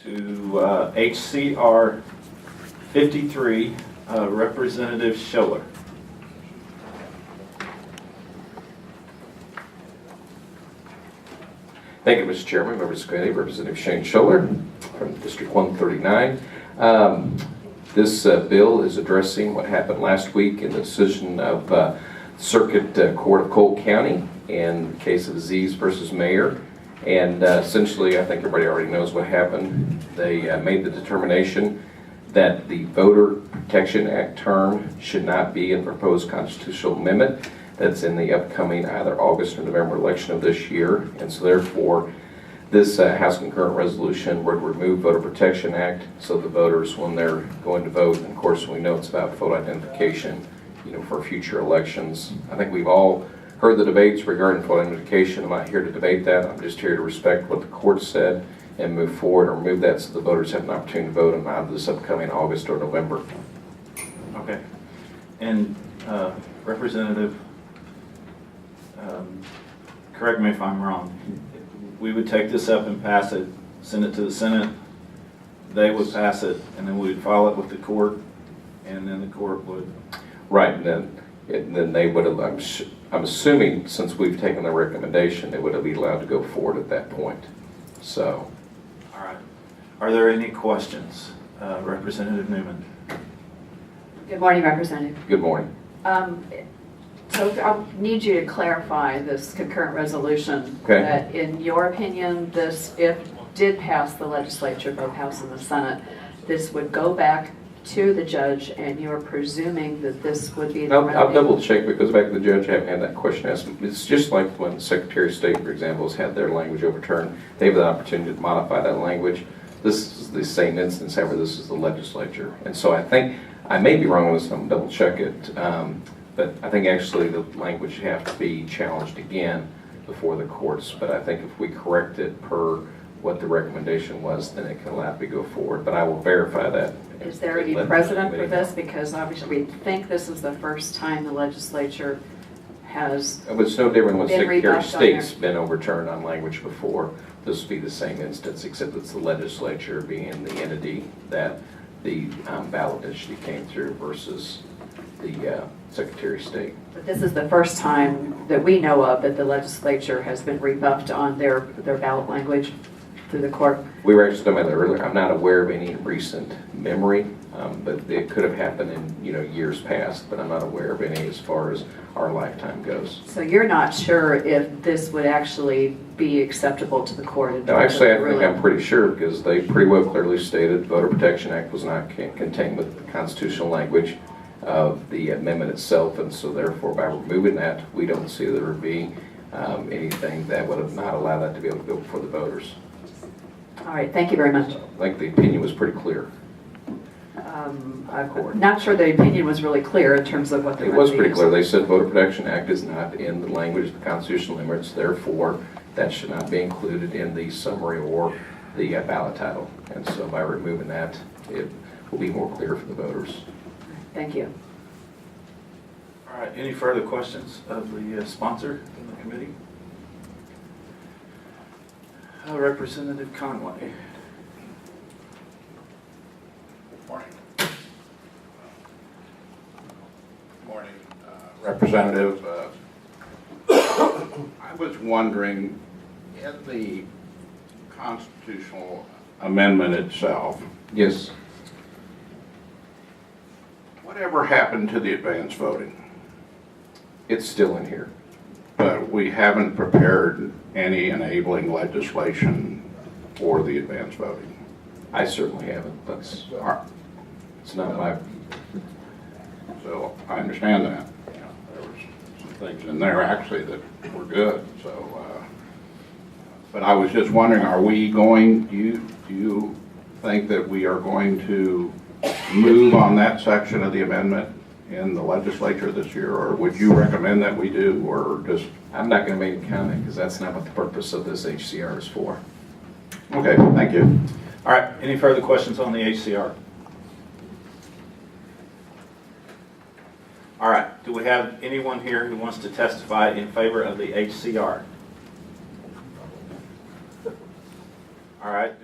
to HCR 53, Representative Schoeller. Thank you, Mr. Chairman, members of the committee, Representative Shane Schoeller from District 139. This bill is addressing what happened last week in the decision of Circuit Court of Cole County in the case of Aziz versus Mayor. And essentially, I think everybody already knows what happened. They made the determination that the Voter Protection Act term should not be in proposed constitutional amendment that's in the upcoming either August or November election of this year. And so therefore, this House concurrent resolution would remove Voter Protection Act so the voters, when they're going to vote, and of course we know it's about vote identification, for future elections. I think we've all heard the debates regarding vote identification. I'm not here to debate that. I'm just here to respect what the court said and move forward or remove that so the voters have an opportunity to vote on either this upcoming August or November. Okay. And Representative, correct me if I'm wrong, we would take this up and pass it, send it to the Senate, they would pass it, and then we would file it with the court, and then the court would... Right, and then they would have, I'm assuming since we've taken the recommendation, they would have been allowed to go forward at that point. So. All right. Are there any questions? Representative Newman. Good morning, Representative. Good morning. So I need you to clarify this concurrent resolution. Okay. That in your opinion, this, if did pass the legislature, both House and the Senate, this would go back to the judge, and you're presuming that this would be the I'll double check because back to the judge, I haven't had that question asked. It's just like when the Secretary of State, for example, has had their language overturned. They have the opportunity to modify that language. This is the same instance, however, this is the legislature. And so I think, I may be wrong on this, I'm double check it, but I think actually the language would have to be challenged again before the courts. But I think if we correct it per what the recommendation was, then it can allow it to go forward. But I will verify that. Is there any precedent for this? Because obviously we think this is the first time the legislature has It's no different when Secretary of State's there. been overturned on language before. This would be the same instance, except it's the legislature being the entity that the ballot initially came through versus the Secretary of State. But this is the first time that we know of that the legislature has been rebuffed on their ballot language through the court. We were actually talking about that earlier. I'm not aware of any recent memory, but it could have happened in years past, but I'm not aware of any as far as our lifetime goes. So you're not sure if this would actually be acceptable to the court? No, actually, I think I'm pretty sure because they pretty well clearly stated the Voter Protection Act was not contained with the constitutional language of the amendment itself, and so therefore by removing that, we don't see there would be anything that would have not allowed that to be able to go before the voters. All right, thank you very much. I think the opinion was pretty clear. I'm not sure the opinion was really clear in terms of what they It was pretty clear. They said Voter Protection Act is not in the language of the constitutional limits, therefore that should not be included in the summary or the ballot title. And so by removing that, it will be more clear for the voters. Thank you. All right. Any further questions of the sponsor in the committee? Representative Conway. Morning. Morning, Representative. I was wondering, in the constitutional amendment itself, Yes. whatever happened to the advance voting? It's still in here. But we haven't prepared any enabling legislation for the advance voting. I certainly haven't. It's not my... So I understand that. There was some things in there actually that were good. So, but I was just wondering, are we going? Do you think that we are going to move on that section of the amendment in the legislature this year, or would you recommend that we do, or just? I'm not going to make a comment because that's not what the purpose of this HCR is for. Okay, thank you. All right. Any further questions on the HCR? All right. Do we have anyone here who wants to testify in favor of the HCR? All right.